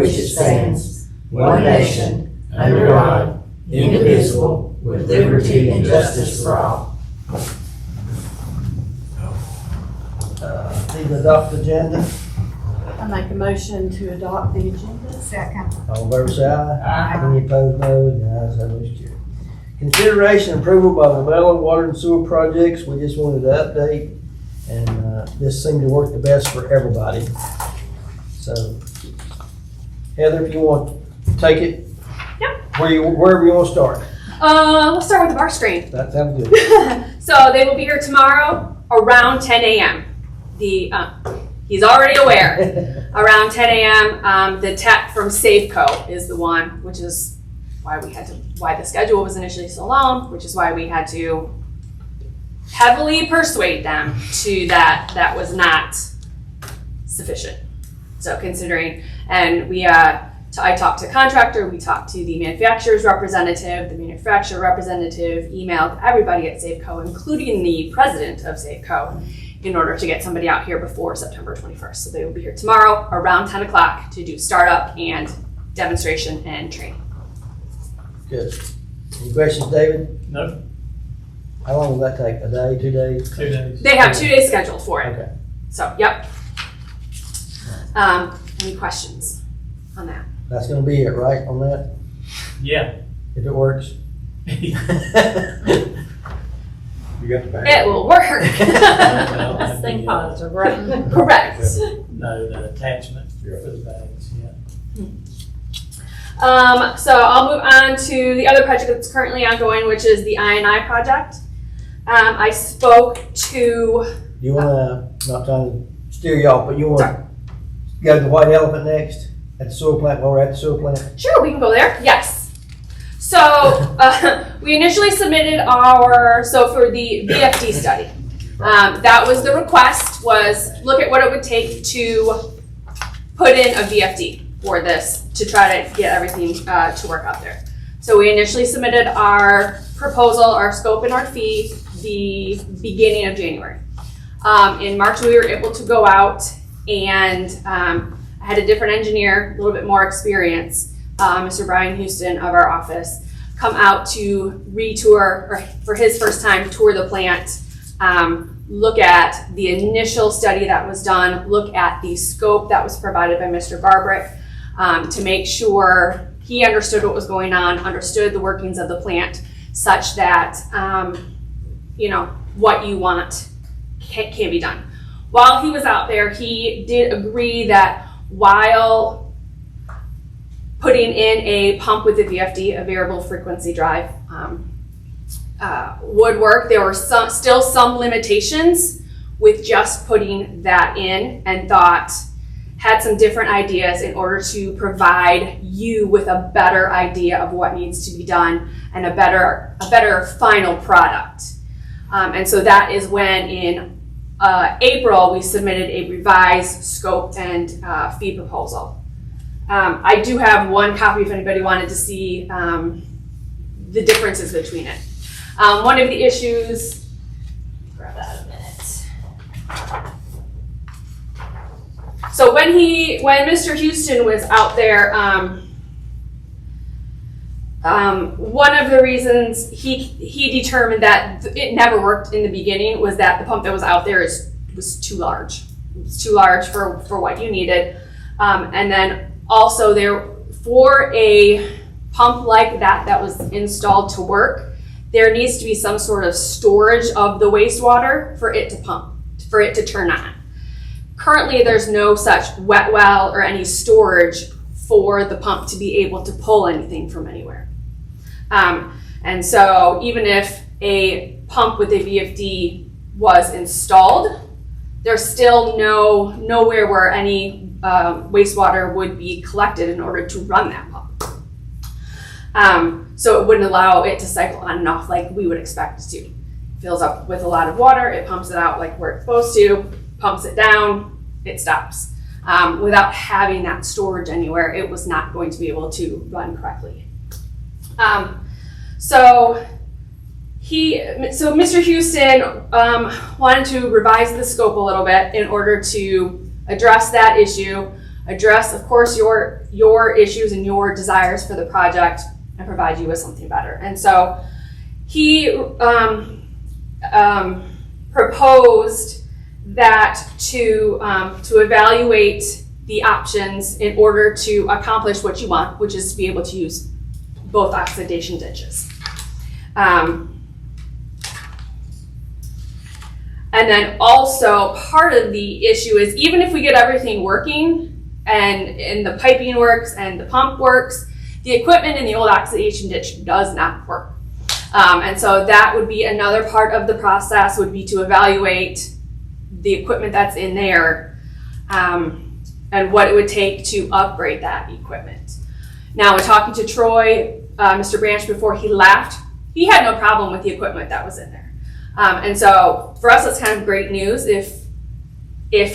which it stands, one nation, under God, indivisible, with liberty and justice for all. Need to adopt the agenda. I make a motion to adopt the agenda. Second. All in favor say aye. Aye. Any opposed, no. The ayes have it, carried. Consideration and approval by LaBella Water and Sewer Projects. We just wanted to update, and this seemed to work the best for everybody. So, Heather, if you want to take it, Yep. wherever you want to start. Let's start with the bar screen. That sounds good. So they will be here tomorrow around 10 a.m. He's already aware. Around 10 a.m. The tech from Safeco is the one, which is why the schedule was initially so long, which is why we had to heavily persuade them to that was not sufficient. So considering, and I talked to contractor, we talked to the manufacturer's representative, the manufacturer representative emailed everybody at Safeco, including the president of Safeco, in order to get somebody out here before September 21st. So they will be here tomorrow around 10 o'clock to do startup and demonstration and training. Good. Any questions, David? No. How long will that take? A day, 2 days? 2 days. They have 2 days scheduled for it. Okay. So, yep. Any questions on that? That's going to be it, right, on that? Yeah. If it works? You got the back. It will work. Let's think positive, right? Correct. No, the attachment for the bags, yeah. So I'll move on to the other project that's currently ongoing, which is the I&I project. I spoke to, You want to, not trying to steer you off, but you want Sorry. to go to the White Elephant next at the sewer plant while we're at the sewer plant? sure, we can go there, yes. So we initially submitted for the VFD study. That was the request, was look at what it would take to put in a VFD for this to try to get everything to work out there. So we initially submitted our proposal, our scope and our fee the beginning of January. In March, we were able to go out and I had a different engineer, a little bit more experience, Mr. Brian Houston of our office, come out to retour, or for his first time, tour the plant, look at the initial study that was done, look at the scope that was provided by Mr. Garbrick, to make sure he understood what was going on, understood the workings of the plant, such that, what you want can be done. While he was out there, he did agree that while putting in a pump with a VFD, a variable frequency drive, would work, there were still some limitations with just putting that in, and had some different ideas in order to provide you with a better idea of what needs to be done and a better final product. And so that is when in April we submitted a revised scope and fee proposal. I do have one copy if anybody wanted to see the differences between it. One of the issues, grab that in a minute. So when Mr. Houston was out there, one of the reasons he determined that it never worked in the beginning was that the pump that was out there was too large. It was too large for what you needed. And then also for a pump like that was installed to work, there needs to be some sort of storage of the wastewater for it to pump, for it to turn on. Currently, there's no such wet well or any storage for the pump to be able to pull anything from anywhere. And so even if a pump with a VFD was installed, there's still nowhere where any wastewater would be collected in order to run that pump. So it wouldn't allow it to cycle on and off like we would expect it to. It fills up with a lot of water, it pumps it out like where it's supposed to, pumps it down, it stops. Without having that storage anywhere, it was not going to be able to run correctly. So Mr. Houston wanted to revise the scope a little bit in order to address that issue, address, of course, your issues and your desires for the project and provide you with something better. And so he proposed that to evaluate the options in order to accomplish what you want, which is to be able to use both oxidation ditches. And then also part of the issue is even if we get everything working and the piping works and the pump works, the equipment in the old oxidation ditch does not work. And so that would be another part of the process, would be to evaluate the equipment that's in there and what it would take to upgrade that equipment. Now, when talking to Troy, Mr. Branch, before he left, he had no problem with the equipment that was in there. And so for us, it's kind of great news if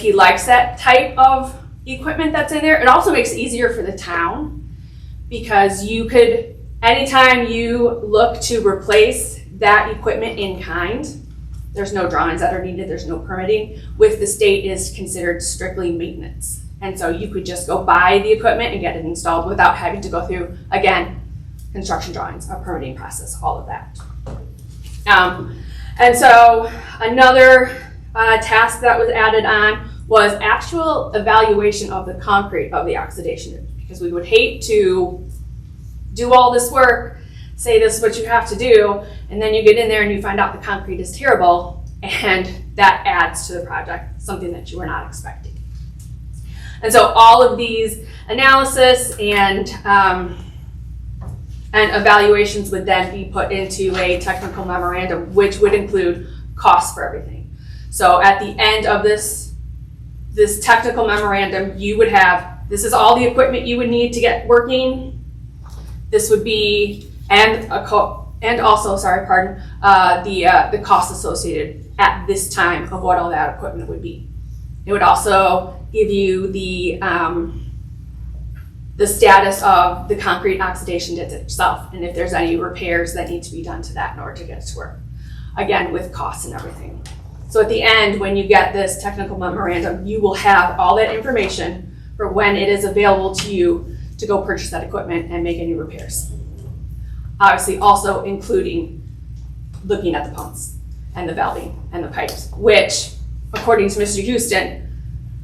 he likes that type of equipment that's in there. It also makes it easier for the town because you could, anytime you look to replace that equipment in kind, there's no drawings that are needed, there's no permitting. With the state is considered strictly maintenance. And so you could just go buy the equipment and get it installed without having to go through, again, construction drawings, a permitting process, all of that. And so another task that was added on was actual evaluation of the concrete of the oxidation, because we would hate to do all this work, say this is what you have to do, and then you get in there and you find out the concrete is terrible, and that adds to the project, something that you were not expecting. And so all of these analysis and evaluations would then be put into a technical memorandum, which would include costs for everything. So at the end of this technical memorandum, you would have, this is all the equipment you would need to get working. This would be, the cost associated at this time of what all that equipment would be. It would also give you the status of the concrete oxidation ditch itself, and if there's any repairs that need to be done to that in order to get it to work. Again, with costs and everything. So at the end, when you get this technical memorandum, you will have all that information for when it is available to you to go purchase that equipment and make any repairs. Obviously, also including looking at the pumps and the valving and the pipes, which, according to Mr. Houston,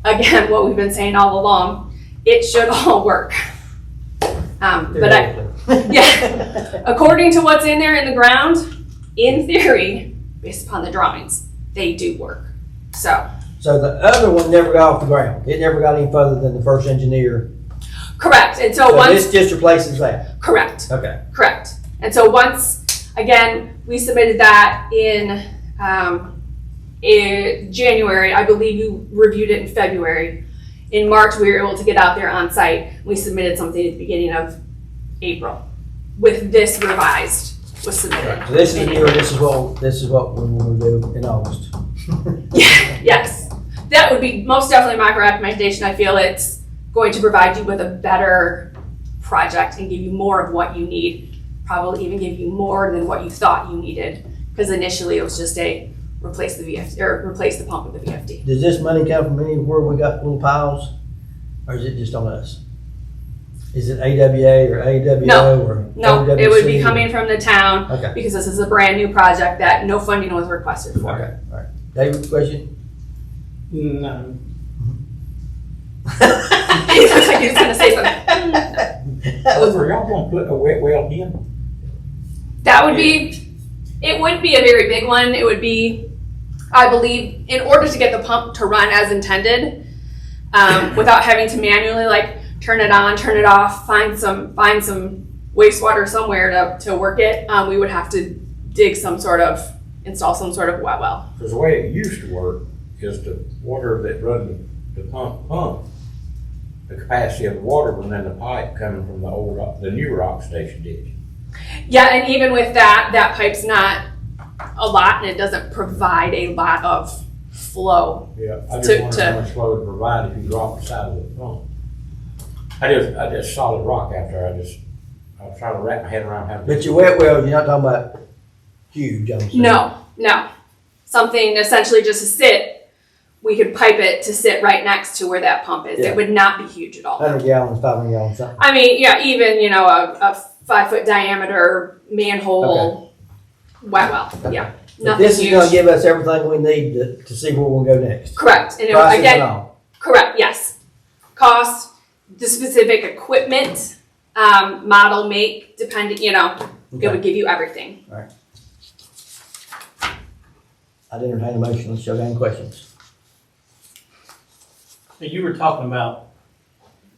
again, what we've been saying all along, it should all work. According to what's in there in the ground, in theory, based upon the drawings, they do work. So the other one never got off the ground. It never got any further than the first engineer. Correct. And so this just replaces that. Correct. Okay. Correct. And so once, again, we submitted that in January. I believe you reviewed it in February. In March, we were able to get out there on site. We submitted something at the beginning of April with this revised was submitted. So this is new. This is what we will do in August. Yes, that would be most definitely my recommendation. I feel it's going to provide you with a better project and give you more of what you need. Probably even give you more than what you thought you needed, because initially it was just replace the VFD or replace the pump with the VFD. Does this money come from anywhere we got little piles, or is it just on us? Is it AWA or AWO or No, OWC? it would be coming from the town. Okay. Because this is a brand new project that no funding was requested for. Okay, all right. David, question? No. He looks like he's gonna say something. Are y'all gonna put a wet well in? That would be, it wouldn't be a very big one. It would be, I believe, in order to get the pump to run as intended, without having to manually turn it on, turn it off, find some wastewater somewhere to work it, we would have to install some sort of wet well. Because the way it used to work is the water that run the pump, the capacity of the water was in the pipe coming from the new rock station ditch. Yeah, and even with that pipe's not a lot, and it doesn't provide a lot of flow. Yeah, I just wonder how much flow it would provide if you drop the side of the pump. I just solid rock after I was trying to wrap my head around how to. But your wet well, you're not talking about huge, I'm saying. No. Something essentially just to sit we could pipe it to sit right next to where that pump is. Yeah. It would not be huge at all. 100 gallons, 500 gallons, something. I mean, yeah, even, you know, a 5-foot diameter manhole wet well, yeah. But Nothing this is gonna huge. give us everything we need to see where we'll go next. Correct, and it, Prices and again, all. correct, yes. Cost, the specific equipment, model, make, depending, you know, it Okay. would give you everything. I'd entertain a motion, let's show any questions. You were talking about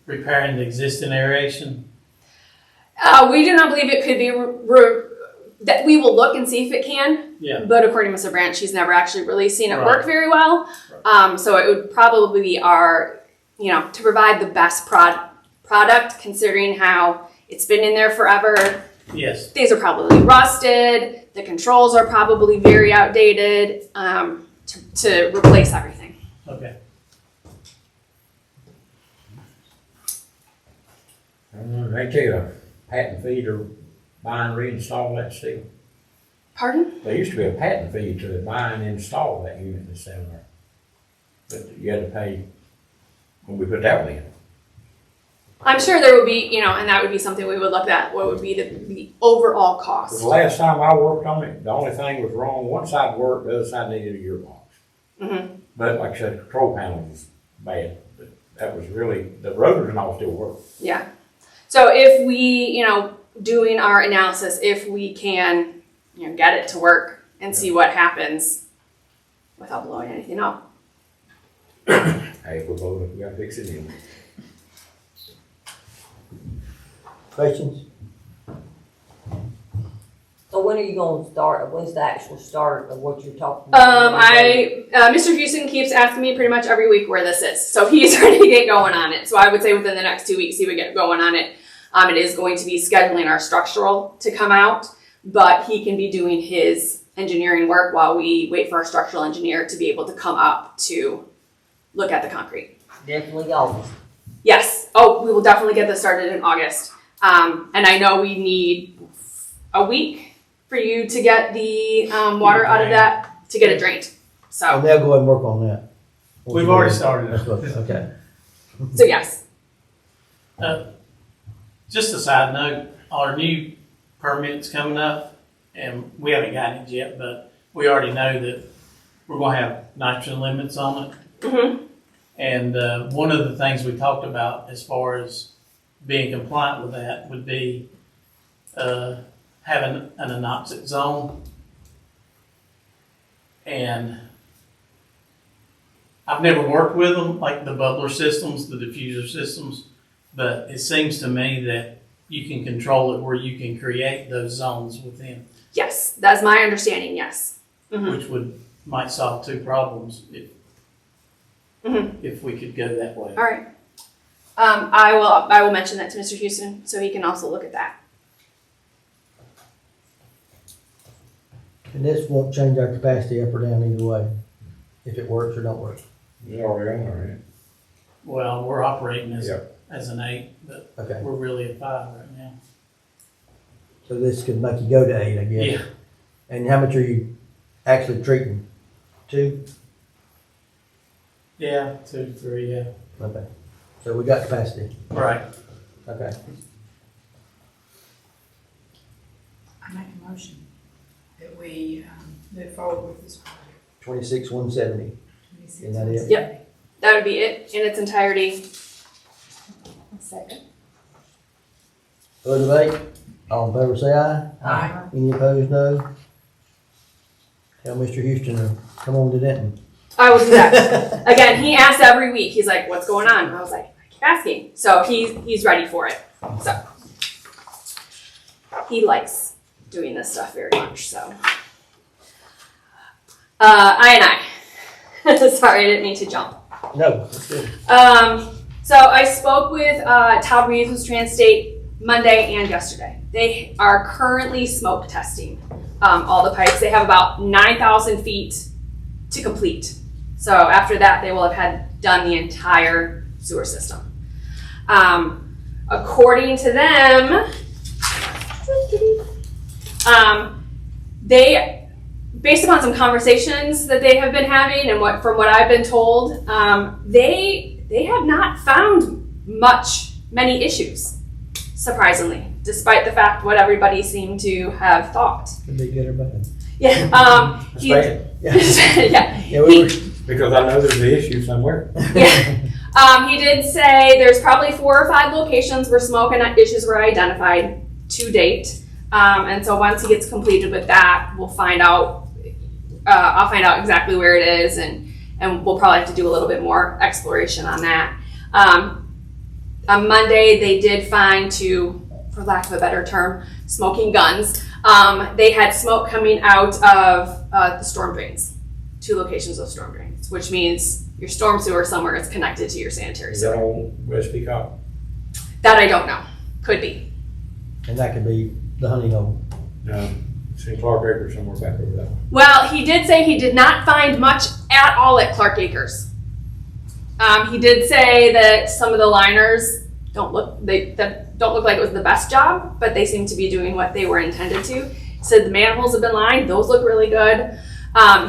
repairing the existing aeration. We do not believe it could be, that we will look and see if it can. Yeah. But according to Mr. Branch, she's never actually really seen it Right. work very well. So it would probably be our, you know, to provide the best product considering how it's been in there forever. Yes. Things are probably rusted. The controls are probably very outdated to replace everything. Okay. They take a patent fee to buy and reinstall that steel. Pardon? There used to be a patent fee to buy and install that unit that's down there. But you had to pay when we put that one in. I'm sure there would be, you know, and that would be something we would look at. What would be the overall cost? The last time I worked on it, the only thing was wrong, one side worked, the other side needed a gearbox. Mm-hmm. But like I said, the control panel was bad. But that was really, the rotors and all still work. Yeah. So if we, you know, doing our analysis, if we can, you know, get it to work and see what happens without blowing anything up. Hey, if we're blowing it, we gotta fix it anyway. Questions? So when are you gonna start, when's the actual start of what you're talking about? Mr. Houston keeps asking me pretty much every week where this is. So he's ready to get going on it. So I would say within the next 2 weeks, he would get going on it. It is going to be scheduling our structural to come out, but he can be doing his engineering work while we wait for our structural engineer to be able to come up to look at the concrete. Definitely August. Yes. Oh, we will definitely get this started in August. And I know we need a week for you to get the water out of that, to get it drained. And So, they'll go ahead and work on that. We've already started. That's what- Okay. so yes. Just a side note, our new permit's coming up, and we haven't gotten it yet, but we already know that we're gonna have nitrogen limits on it. Mm-hmm. And one of the things we talked about as far as being compliant with that would be having an anoxic zone. And I've never worked with them, like the bubbler systems, the diffuser systems, but it seems to me that you can control it where you can create those zones within, Yes, that's my understanding, yes. Mhm. which might solve two problems Mhm. if we could go that way. All right. I will mention that to Mr. Houston so he can also look at that. And this won't change our capacity up or down either way, if it works or don't work. It's already on there, Well, we're operating as, Yep. as an 8, but Okay, we're really at 5 right now. so this could make you go to 8, I guess. Yeah, And how much are you actually treating? 2? yeah, 2, 3, yeah. Okay. So we got capacity. Right. Okay. I make a motion that we move forward with this project. 26,170. Isn't that it? Yep. That would be it in its entirety. A second. Further debate? All in favor say aye. Aye. Any opposed, no. Tell Mr. Houston to come on to Denton. I will do that. Again, he asks every week. He's like, "What's going on?" I was like, "I keep asking." So he's ready for it. So he likes doing this stuff very much. So I. Sorry, I didn't mean to jump. No, that's good. So I spoke with Todd Reeves with Trans-State Monday and yesterday. They are currently smoke testing all the pipes. They have about 9,000 feet to complete. So after that, they will have had done the entire sewer system. According to them, they based upon some conversations that they have been having and from what I've been told, they have not found many issues, surprisingly, despite the fact what everybody seemed to have thought. Could be good or bad. Yeah, That's bad, yeah. Yeah, we were, because I know there's an issue somewhere. Yeah. He did say there's probably 4 or 5 locations where smoke and issues were identified to date. And so once he gets completed with that, we'll find out, I'll find out exactly where it is, and we'll probably have to do a little bit more exploration on that. On Monday, they did find for lack of a better term, smoking guns. They had smoke coming out of the storm drains, 2 locations of storm drains, which means your storm sewer somewhere is connected to your sanitary Is that sewer. on West Peacock? That I don't know. Could be. and that could be the honey hole. No, it's in Clark Acre somewhere back over that way. Well, he did say he did not find much at all at Clark Acres. He did say that some of the liners don't look like it was the best job, but they seem to be doing what they were intended to. He said the manholes have been lined; those look really good.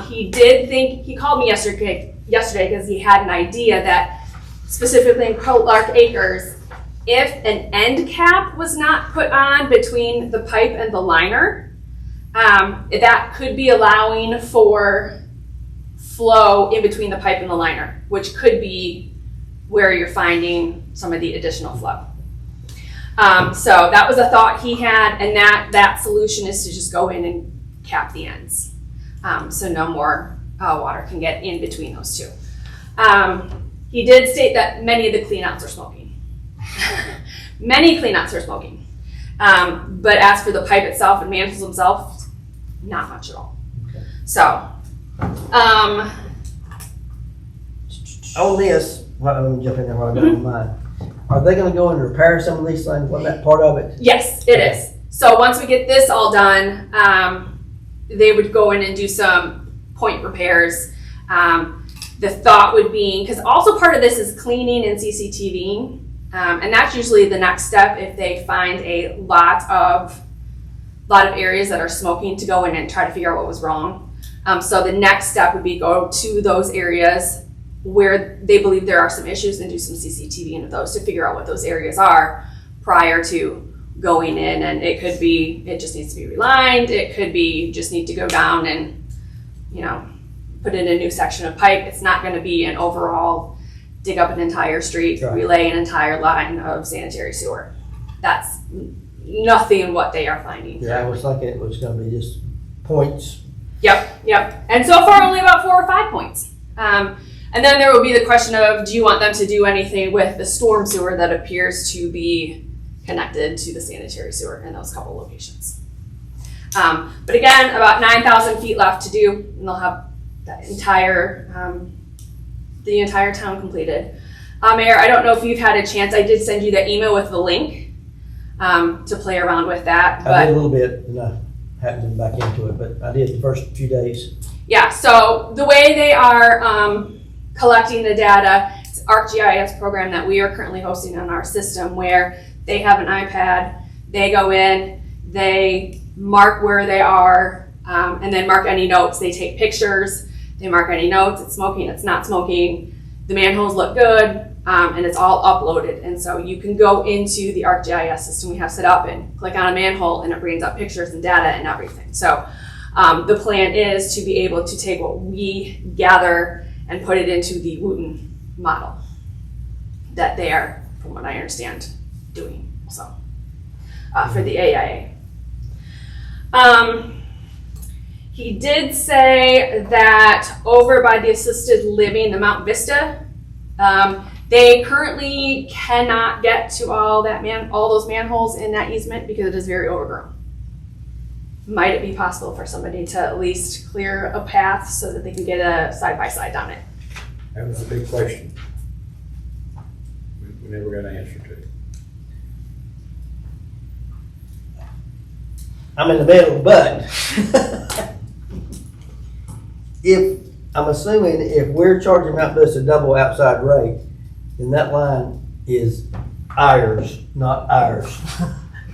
He called me yesterday because he had an idea that specifically in Clark Acres, if an end cap was not put on between the pipe and the liner, that could be allowing for flow in between the pipe and the liner, which could be where you're finding some of the additional flow. So that was a thought he had, and that solution is to just go in and cap the ends, so no more water can get in between those 2. He did state that many of the cleanouts are smoking. Many cleanouts are smoking. But as for the pipe itself and manholes themselves, not much at all. Okay. So, On this, let me jump in there while I got on mine. Are they gonna go and repair some of these things? Wasn't that part of it? yes, it is. So once we get this all done, they would go in and do some point repairs. The thought would be, because also part of this is cleaning and CCTVing, and that's usually the next step if they find a lot of areas that are smoking, to go in and try to figure out what was wrong. So the next step would be go to those areas where they believe there are some issues and do some CCTV of those to figure out what those areas are prior to going in. And it could be, it just needs to be relined. It could be just need to go down and, put in a new section of pipe. It's not going to be an overall dig up an entire street, Right. relay an entire line of sanitary sewer. That's nothing what they are finding. Yeah, I was thinking it was gonna be just points. Yep. And so far, only about 4 or 5 points. And then there will be the question of, do you want them to do anything with the storm sewer that appears to be connected to the sanitary sewer in those couple locations? But again, about 9,000 feet left to do, and they'll have the entire town completed. Mayor, I don't know if you've had a chance. I did send you that email with the link to play around with that. I But did a little bit, and I hadn't been back into it, but I did the first few days. yeah, so the way they are collecting the data, it's ArcGIS program that we are currently hosting on our system, where they have an iPad, they go in, they mark where they are, and then mark any notes. They take pictures, they mark any notes, it's smoking, it's not smoking, the manholes look good, and it's all uploaded. And so you can go into the ArcGIS system we have set up and click on a manhole, and it brings up pictures and data and everything. So the plan is to be able to take what we gather and put it into the Wooten model that they are, from what I understand, doing. So for the AIA. He did say that over by the assisted living, the Mount Vista, they currently cannot get to all those manholes in that easement because it is very overgrown. Might it be possible for somebody to at least clear a path so that they can get a side-by-side down it? That was a big question. We never got an answer to it. I'm in the middle, but I'm assuming if we're charging Mount Vista double outside rate, then that line is ours, not ours.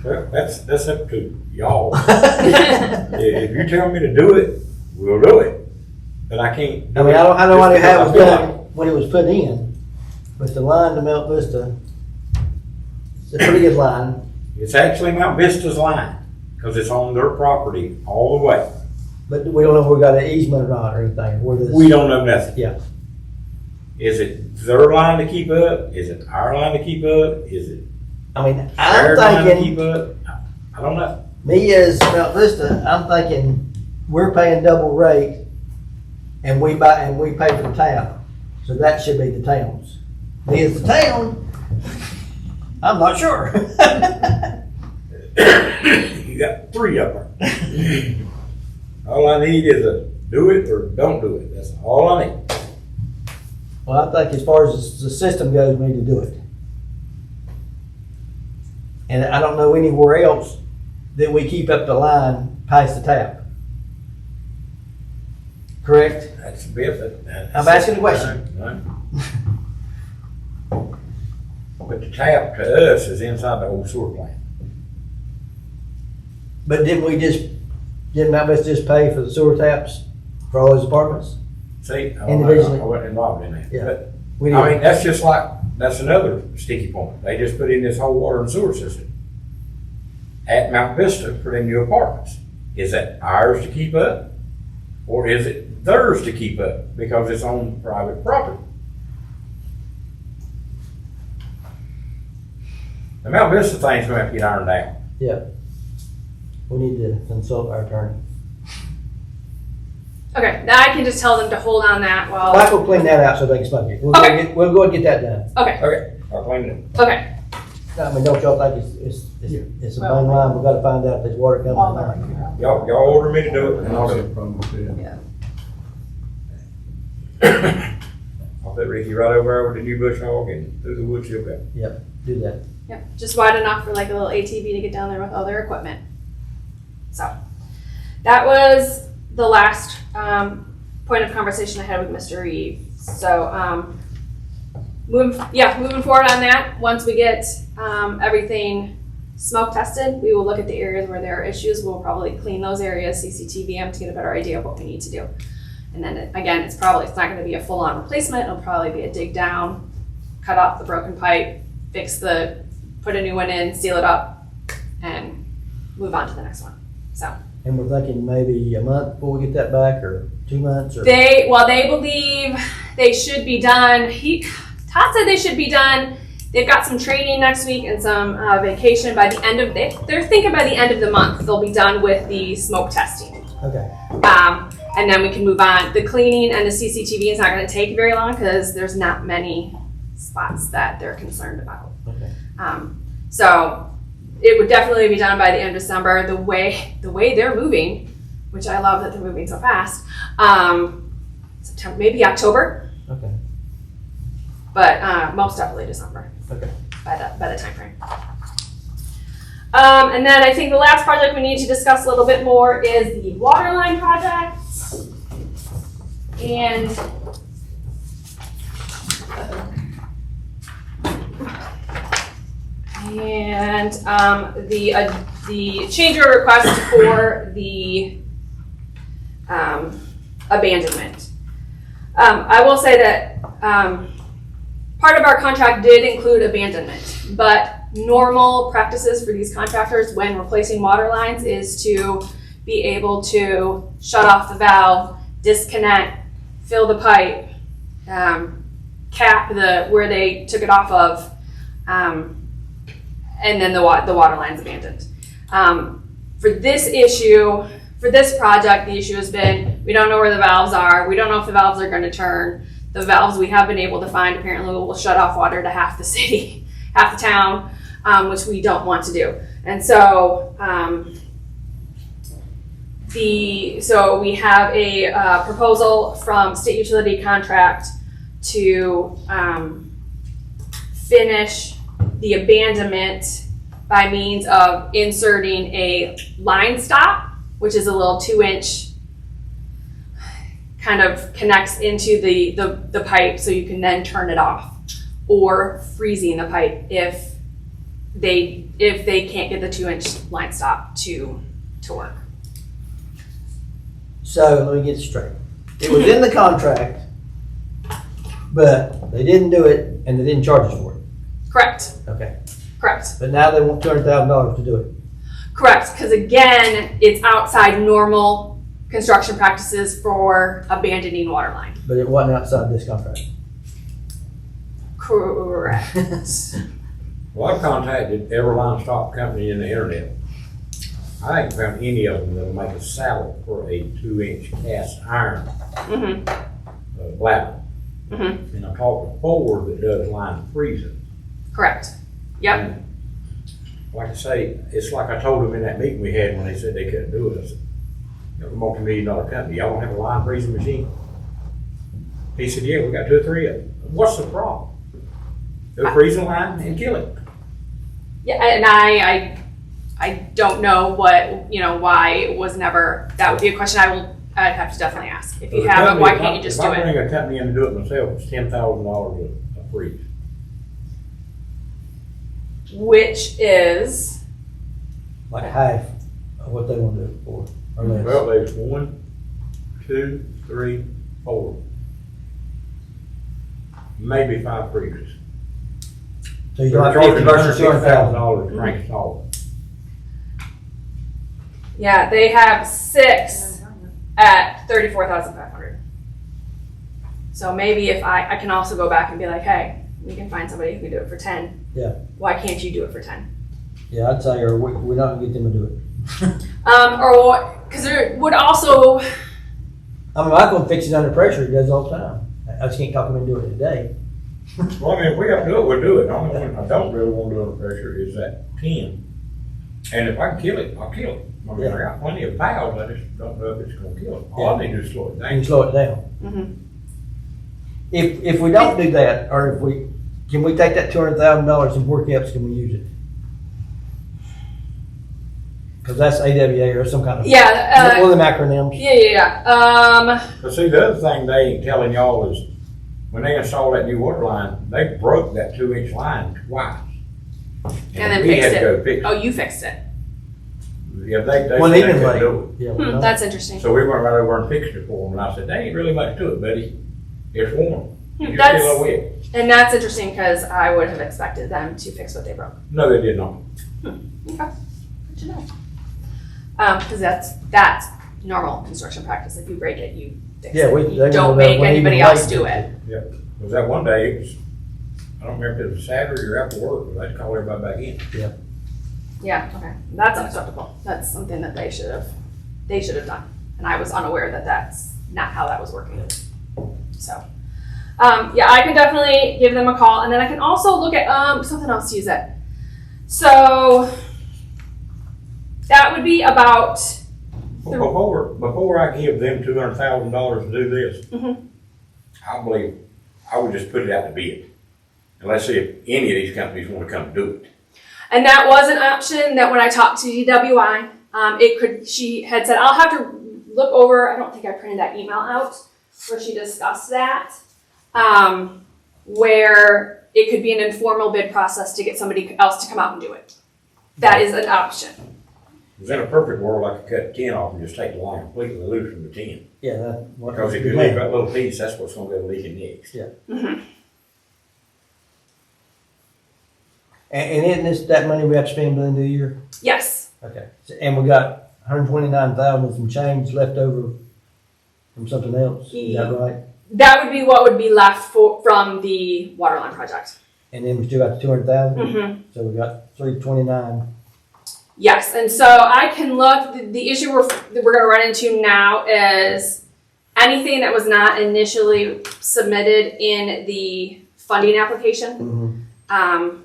Well, that's up to y'all. If you tell me to do it, we'll do it. But I can't. I mean, I don't want to have it Just because I done feel like when it was put in, with the line to Mount Vista. It's a pretty good line. It's actually Mount Vista's line, because it's on their property all the way. But we don't know if we got an easement or not or anything. Where this, We don't know nothing. Yeah. Is it their line to keep up? Is it our line to keep up? Is it I mean, their I'm line to thinking, keep up? I don't know. me as Mount Vista, I'm thinking we're paying double rate and we pay for the town. So that should be the town's. Me as the town, I'm not sure. You got three of them. All I need is a do it or don't do it. That's all I need. Well, I think as far as the system goes, we need to do it. And I don't know anywhere else that we keep up the line past the tap. Correct? That's a bit. I'm asking a question. Right. But the tap to us is inside the old sewer plant. But didn't Mount Vista just pay for the sewer taps for all those apartments? See, I Individually. wasn't involved in that. Yeah. But, We I didn't. mean, that's just like, that's another sticky point. They just put in this whole water and sewer system at Mount Vista for them new apartments. Is that ours to keep up? Or is it theirs to keep up because it's on private property? The Mount Vista thing's gonna have to get ironed out. Yeah. We need to consult our attorney. Okay, now I can just tell them to hold on that while. Mike will clean that out so they can smoke it. Okay. We'll go and get that done. Okay, Okay, I'll clean it. okay. I mean, don't y'all think it's a main line? We've got to find out if there's water coming All or that. not. Y'all order me to do it and I'll do it. I'll put Ricky right over there with the new bush hog and through the woods he'll go. Yep, do that. Yep, just wide enough for like a little ATV to get down there with all their equipment. So, that was the last point of conversation I had with Mr. Reeve. So, moving forward on that, once we get everything smoke tested, we will look at the areas where there are issues. We'll probably clean those areas, CCTV them to get a better idea of what we need to do. And then again, it's not going to be a full-on replacement. It'll probably be a dig down, cut off the broken pipe, put a new one in, seal it up, and move on to the next one. So. And we're thinking maybe a month before we get that back, or 2 months, or? They believe they should be done. Todd said they should be done. They've got some training next week and some vacation by the end of they're thinking by the end of the month they'll be done with the smoke testing. Okay. And then we can move on. The cleaning and the CCTV is not going to take very long because there's not many spots that they're concerned about. Okay. So it would definitely be done by the end of December. The way they're moving, which I love that they're moving so fast. September, maybe October, Okay. but most definitely December. Okay. By the time frame. And then I think the last project we need to discuss a little bit more is the water line project. And the change order request for the abandonment. I will say that part of our contract did include abandonment, but normal practices for these contractors when replacing water lines is to be able to shut off the valve, disconnect, fill the pipe, cap where they took it off of, and then the water line's abandoned. For this project, the issue has been, we don't know where the valves are. We don't know if the valves are going to turn. The valves we have been able to find apparently will shut off water to half the city, half the town, which we don't want to do. And so, so we have a proposal from State Utility Contract to finish the abandonment by means of inserting a line stop, which is a little 2-inch kind of connects into the pipe so you can then turn it off, or freezing the pipe if they can't get the 2-inch line stop to work. So let me get straight. It was in the contract, but they didn't do it and they didn't charge us for it. Correct, Okay. correct, But now they want $200,000 to do it. correct, because again, it's outside normal construction practices for abandoning water line. But it wasn't outside this contract. Correct. Well, I've contacted every line stop company in the internet. I ain't found any of them that'll make a salad for a 2-inch cast iron Mm-hmm, bladder. mm-hmm, And I talked to Ford that does line freezing. correct. Yep, And like I say, it's like I told them in that meeting we had when they said they couldn't do it. I said, "You're a multi-million-dollar company. Y'all don't have a line freezing machine?" He said, "Yeah, we got 2 or 3 of them." What's the problem? They'll freeze the line and kill it. yeah, and I don't know what, why it was never, that would be a question I'd have to definitely ask. If you The have it, why company- can't you just if do I it? bring a company in to do it myself, it's $10,000 a freeze. Which is, Like half of what they want to do it for, or less. Well, there's 1, 2, 3, 4. Maybe 5 freezers. So you They're got charging 50 versus 200,000. $110,000 to crank it all. yeah, they have 6 at 34,500. So maybe if I can also go back and be like, hey, we can find somebody who can do it for 10. Yeah. Why can't you do it for 10? Yeah, I'd say, or we're not gonna get them to do it. Or, because there would also, I mean, I can fix it under pressure, it does all the time. I just can't talk them into it today. Well, I mean, if we got to do it, we'll do it. The only one I don't really want to do under pressure is that 10. And if I can kill it, I'll kill it. I mean, I got plenty of valves, I just don't know if it's gonna kill it. All I need to do is slow it You down. can slow it down. mhm. If we don't do that, or can we take that $200,000 and where else can we use it? Cause that's AWA or some kind of. Yeah, What are the acronyms? yeah. But see, the other thing they ain't telling y'all is, when they install that new water line, they broke that 2-inch line twice. And then we fixed had to it. go fix it. Oh, you fixed it. Yeah, they said Well, they even couldn't like, do yeah, it. well, That's interesting. So we went right over and fixed it for them, and I said, "There ain't really much to it, buddy. It's warm. You're That's- still wet." And that's interesting because I would have expected them to fix what they broke. No, they did not. Okay, good to know. Because that's normal construction practice. If you break it, you fix Yeah, it. we. You don't make anybody else do it. Because that one day, it was, I don't remember if it was Saturday or after work, but I'd call everybody back in. Yeah, okay. That's unacceptable. That's something that they should have done. And I was unaware that that's not how that was working. So, yeah, I can definitely give them a call. And then I can also look at something else to use it. So that would be about, Before I give them $200,000 to do this, Mhm. I believe I would just put it out to bid. And let's see if any of these companies want to come do it. and that was an option that when I talked to DWI, she had said, I'll have to look over, I don't think I printed that email out, where she discussed that, where it could be an informal bid process to get somebody else to come out and do it. That is an option. Because in a perfect world, I could cut 10 off and just take the line completely loose from the 10. Yeah, that. what- Because if you leave that little piece, that's what's going to go leaking next. And isn't this that money we have to spend within the year? Yes, Okay. And we got 129,000 some change left over from something else. Is that right? that would be what would be left from the water line project. And then we still got the 200,000. Mm-hmm. So we got 329. Yes, and so I can look, the issue that we're gonna run into now is anything that was not initially submitted in the funding application. Mm-hmm.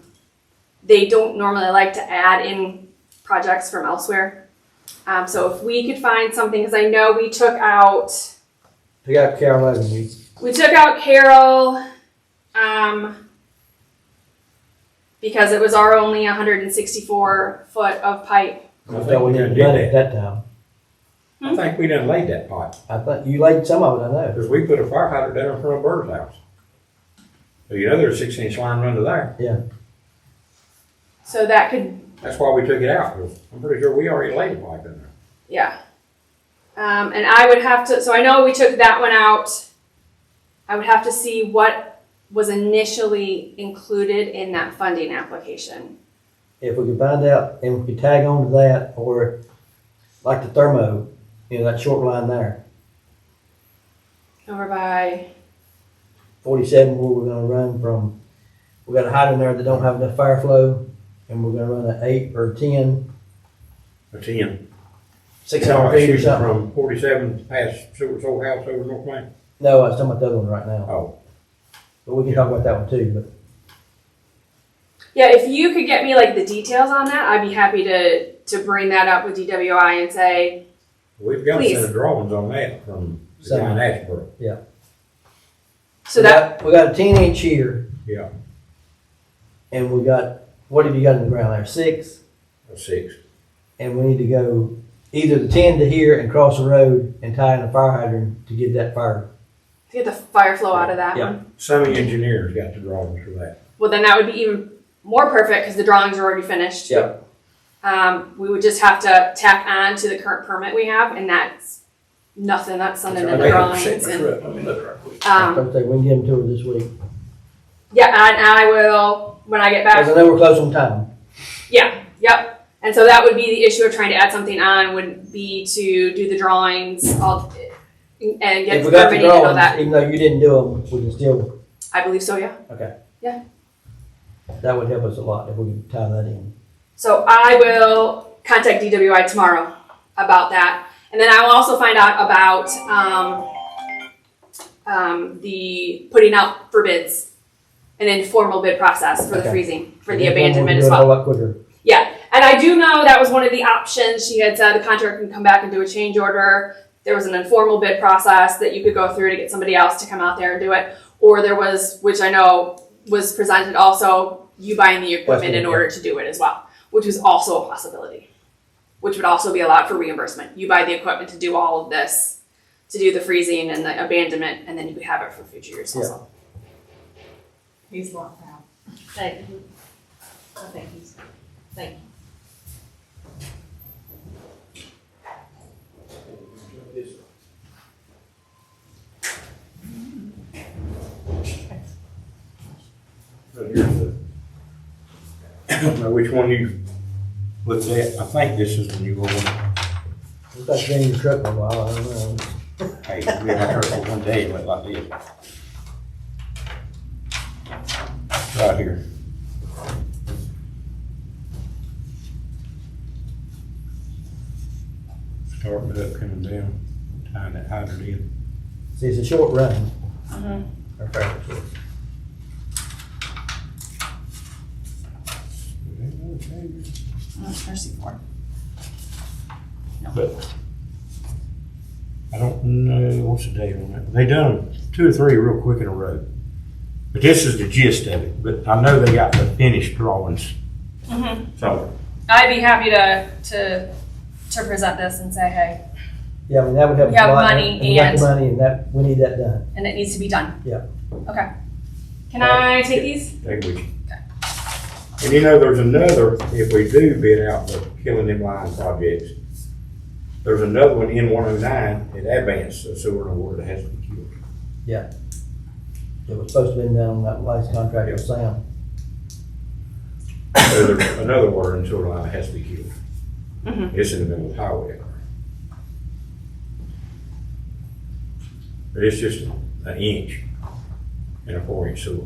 They don't normally like to add in projects from elsewhere. So if we could find something, because I know we took out Carroll Avenue. Carroll, because it was our only 164 foot of pipe. I I think thought we we done didn't did at that. that time. I think we done laid that pipe. I thought you laid some of it, I know. Because we put a fire hydrant down in front of Bird's house. So you know there's a 6-inch line run to there. Yeah. So that could, That's why we took it out, because I'm pretty sure we already laid a pipe in there. yeah. And I would have to, so I know we took that one out. I would have to see what was initially included in that funding application. If we could find out and we could tag on to that, or like the thermo, that short line there, Over by, 47, where we're gonna run from, we got a hydrant there that don't have enough fire flow, and we're gonna run an 8 or 10, A 10. 600 feet or Shooting something. From 47 past Stewart's old house over North Main. No, I was talking about the other one right now, Oh, but we can talk about that one too, but yeah, if you could get me like the details on that, I'd be happy to bring that up with DWI and say, we've got a Please. set of drawings on that from the guy in Ashboro. so that, we got a 10-inch here, Yeah, and we got, what have you got in the ground there, 6? a 6. And we need to go either the 10 to here and cross the road and tie in a fire hydrant to get that fire. to get the fire flow out of that Yeah. one. Some of the engineers got the drawings for that. Well, then that would be even more perfect because the drawings are already finished. Yeah. We would just have to tack on to the current permit we have, and that's nothing. That's something in the drawings. And, Let me look right quick. We can get them to her this week. yeah, and I will when I get back. Because I know we're close on time. Yeah, yep. And so that would be the issue of trying to add something on would be to do the drawings all, and get If the we got the permitting and all drawings, that. even though you didn't do them, we can still, I believe so, yeah. okay. Yeah. That would help us a lot if we could tie that in. So I will contact DWI tomorrow about that. And then I will also find out about the putting out for bids, an informal bid process for the Okay. freezing, for And the then abandonment we as can do it a well. lot quicker. Yeah, and I do know that was one of the options. She had said the contractor can come back and do a change order. There was an informal bid process that you could go through to get somebody else to come out there and do it. Or there was, which I know was presented also, you buying the equipment in order to do it as well, which was also a possibility, which would also be allowed for reimbursement. You buy the equipment to do all of this, to do the freezing and the abandonment, and then you could have it for future years also. He's locked out. Thank you. I think he's, thank you. So here's the, I don't know which one you looked at. I think this is the new one. Looks like been in your truck for a while, I don't know. Hey, we had our truck for one day, it went like this. Right here. Starting it up, coming down, tying that hydrant in. See, it's a short run. Mhm. Or fairly short. But I don't know, what's the date on that? They done 2 or 3 real quick in a row. But this is the gist of it, but I know they got the finished drawings. So, I'd be happy to present this and say, hey, Yeah, I mean, that would help us We have a lot. money We got and- the money and that, we need that done. and it needs to be done. Yeah. Okay. Can I take these? take with you. And there's another, if we do bid out the Killing Them Line projects, there's another one in 109 at Advance, a sewer and water that has to be killed. It was supposed to have been done on that last contract with Sam. So there's another water and sewer line that has to be killed. Mhm. It's in the middle of the highway. But it's just an inch and a 4-inch sewer.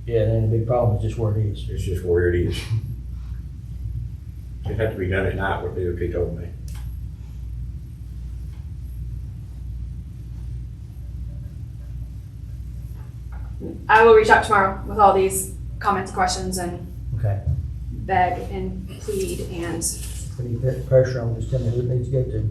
Yeah, it ain't a big problem, it's just where it is. It's just where it is. It had to be done at night, what DOT told me. I will reach out tomorrow with all these comments, questions, and Okay. beg and plead. And When you put pressure on, just tell me who it needs to go to.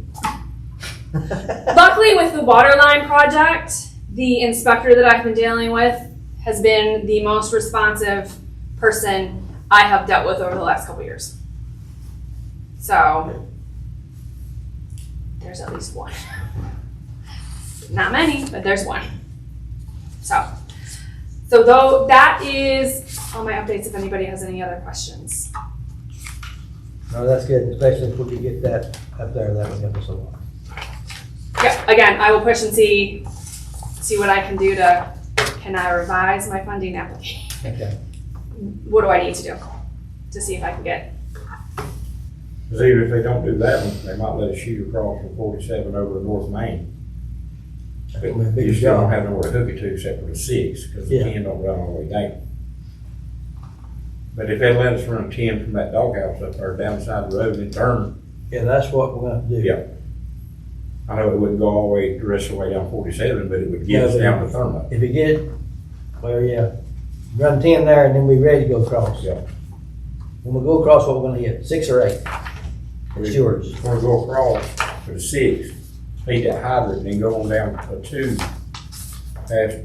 luckily, with the water line project, the inspector that I've been dealing with has been the most responsive person I have dealt with over the last couple years. So there's at least one. Not many, but there's one. So though that is all my updates. If anybody has any other questions. No, that's good, especially if we could get that up there, that would help us a lot. yeah, again, I will push and see what I can do can I revise my funding application? Okay. What do I need to do to see if I can get? Because even if they don't do that one, they might let us shoot across from 47 over to North Main. That's gonna be a But big you still don't job. have nowhere to hook it to except for the 6, because the Yeah. 10 don't run all the way down. But if they let us run 10 from that doghouse up there down the side of the road and turn, Yeah, that's what we're gonna do. yeah. I know it wouldn't go all the way, the rest of the way down 47, but it would get us Yeah, down to Thurman. If you get, well, yeah, run 10 there and then we ready to go across. Yeah. When we go across, what we're gonna hit, 6 or 8? Stewards. Before we go across to the 6, feed that hydrant, and then go on down to 2, past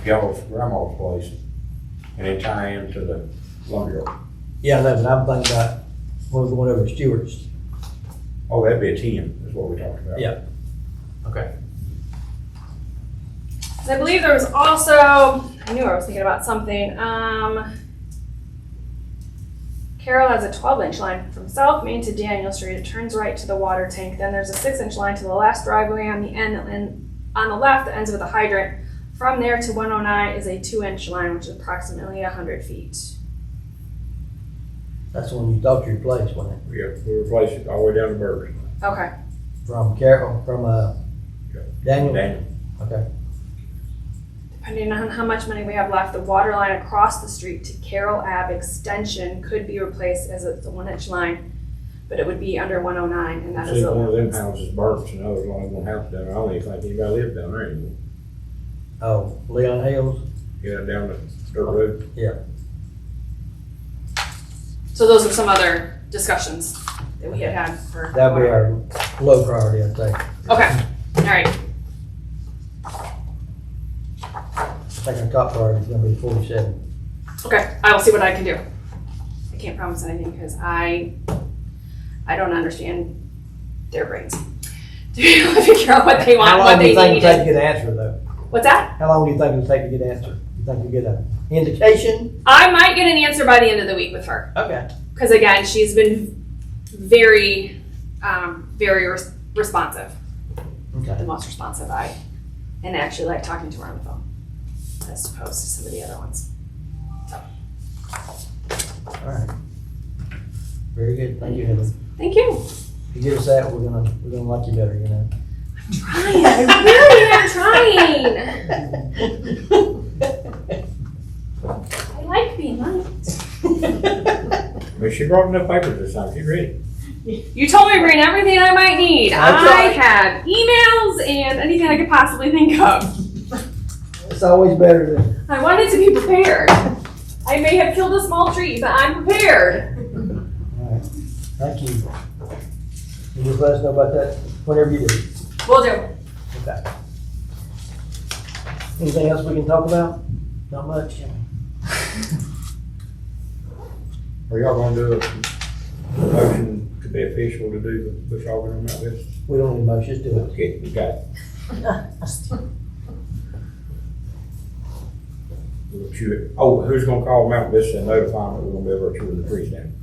y'all's grandma's place, and then tie into the lumberyard. Yeah, I know, but I'm thinking about when we're going over to Stewards. Oh, that'd be a 10, is what we talked about. Yeah. Okay. 'Cause I believe there was also, I knew I was thinking about something. Carroll has a 12-inch line from South Main to Daniel Street. It turns right to the water tank. Then there's a 6-inch line to the last driveway on the end, and on the left that ends with a hydrant. From there to 109 is a 2-inch line, which is approximately 100 feet. That's the one you thought you replaced, wasn't it? Yeah, we replaced it all the way down to Burgers. Okay. From Carroll, from Daniel? Daniel. Okay. Depending on how much money we have left, the water line across the street to Carroll Ave Extension could be replaced as a 1-inch line, but it would be under 109, and that is See, one of a, them houses burnt, and there's only one house down there. I don't even think anybody lives down there anymore. Oh, Leon Hills? Yeah, down the dirt road. Yeah. so those are some other discussions that we had for. That'll be our low priority, I think. Okay, all right. I think our top priority is gonna be 47. Okay, I will see what I can do. I can't promise anything because I don't understand their brains. To be able to figure out what they want, How what long do they you think need. it'll take to get an answer, though? What's that? How long do you think it'll take to get an answer? You think you get an indication? I might get an answer by the end of the week with her. Okay. Because again, she's been very, very responsive. Okay. The most responsive and actually like talking to her on the phone, as opposed to some of the other ones. All right. Very good. Thank you, Heather. Thank you. If you give us that, we're gonna like you better, you know. Trying. I really am trying. I like being liked. But she brought enough papers this time. Get ready. You told me to bring everything I might need. That's I right. have emails and anything I could possibly think of. It's always better than. I wanted to be prepared. I may have killed a small tree, but I'm prepared. All right. Thank you. You just let us know about that whenever you do. Will do. Okay. Anything else we can talk about? Not much. Are y'all gonna do a motion to be official to do the bush hogging on that list? We don't need much, just do it. Okay, you got it. We'll chew it. Oh, who's gonna call Mount Vista and notify them that we're gonna be able to chew the trees down?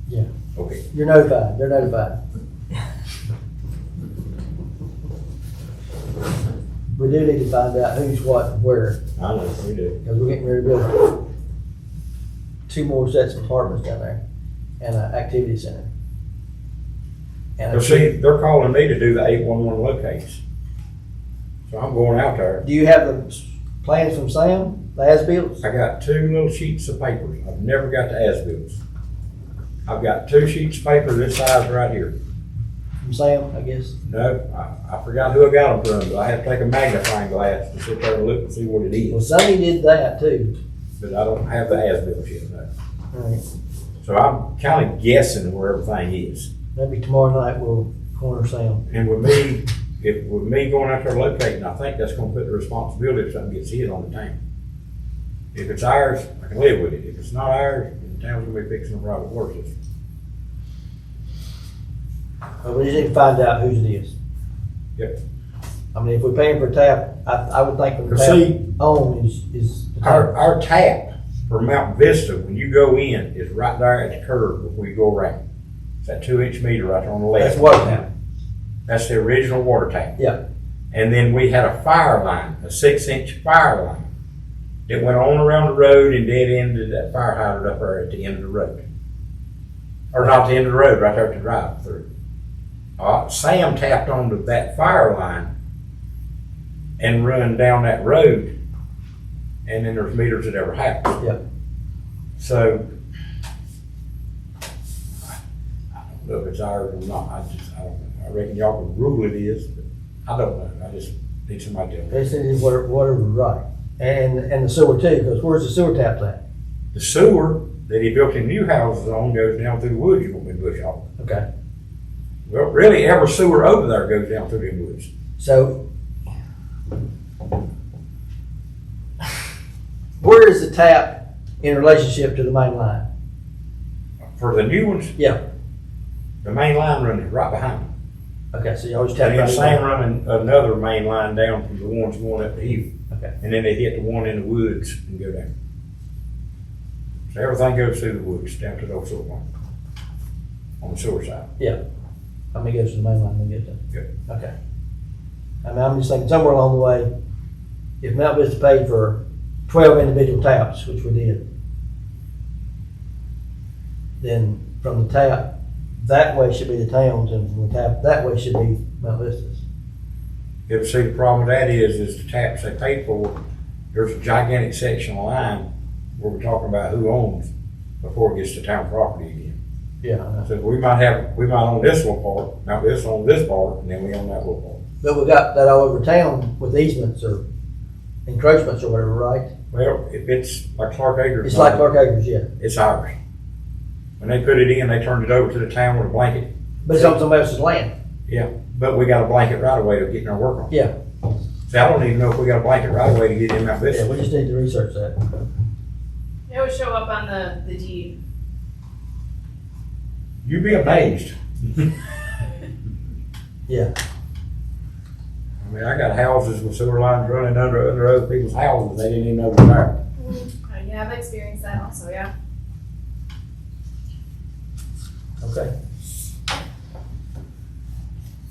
Yeah. Okay. You're notified. They're notified. We do need to find out who's what and where, I know, we do. because we're getting ready to build 2 more sets of apartments down there and an activity center. And But see, they're calling me to do the 811 locates. So I'm going out there. do you have the plans from Sam, the as-bills? I got 2 little sheets of papers. I've never got the as-bills. I've got 2 sheets of paper this size right here. From Sam, I guess? No, I forgot who I got them from, but I had to take a magnifying glass to sit there and look and see what it Well, is. Sonny did that too. But I don't have the as-bills yet, no. All right. So I'm kind of guessing where everything is. Maybe tomorrow night we'll corner Sam. And with me going out there locating, I think that's gonna put the responsibility if something gets hit on the town. If it's ours, I can live with it. If it's not ours, then the town's gonna be fixing a private water system. But we just need to find out whose it is. Yep. I mean, if we're paying for a tap, I would think the But tap see, on is the our, tap. our tap for Mount Vista, when you go in, is right there at the curve before you go around. It's that 2-inch meter right there on the left. That's water tap. That's the original water tank. Yeah. And then we had a fire line, a 6-inch fire line. It went on around the road and dead ended that fire hydrant up there at the end of the road. Or not the end of the road, right there at the drive through. Sam tapped onto that fire line and run down that road, and then there's meters at every house. Yeah. So, I don't know if it's ours or not, I don't know. I reckon y'all can rule it is, but I don't know, I just need somebody to tell me. They said it's whatever's right. And the sewer too, because where's the sewer taps at? The sewer that he built in new houses on goes down through the woods, you won't be bush hog. Okay. Well, really, every sewer over there goes down through the woods. So, where is the tap in relationship to the main line? For the new ones, Yeah. the main line running right behind them. Okay, so you always tap And then right Sam there. running another main line down from the ones going up the hill. Okay. And then they hit the one in the woods and go down. So everything goes through the woods down to those sewer line. On the sewer side. I mean, it goes to the main line, then get to. Good. Okay. I mean, I'm just thinking somewhere along the way, if Mount Vista paid for 12 individual taps, which we did, then from the tap that way should be the towns, and from the tap that way should be Mount Vista's. You ever see the problem with that is the taps they paid for, there's a gigantic section of line where we're talking about who owns before it gets to town property again. Yeah, I know. So we might own this little part, Mount Vista owns this part, and then we own that little part. But we got that all over town with easements or encroachments or whatever, right? Well, if it's like Clark Acres. It's like Clark Acres, yeah. It's ours. When they put it in, they turned it over to the town with a blanket. But it's on somebody else's land. Yeah, but we got a blanket right away to get in our work on. Yeah. See, I don't even know if we got a blanket right away to get in Mount Yeah, Vista. we just need to research that. It would show up on the deed. You'd be amazed. Yeah. I mean, I got houses with sewer lines running under other people's houses, and they didn't even know it was there. You have experienced that also, yeah. Okay.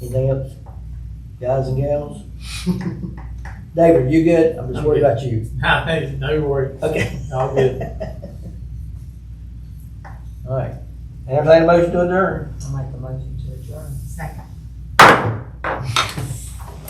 Anything else? Guys and gals? David, you good? I'm just worried about you. No worries. Okay. All good. All right. Entertain a motion to adjourn. I'll make the motion.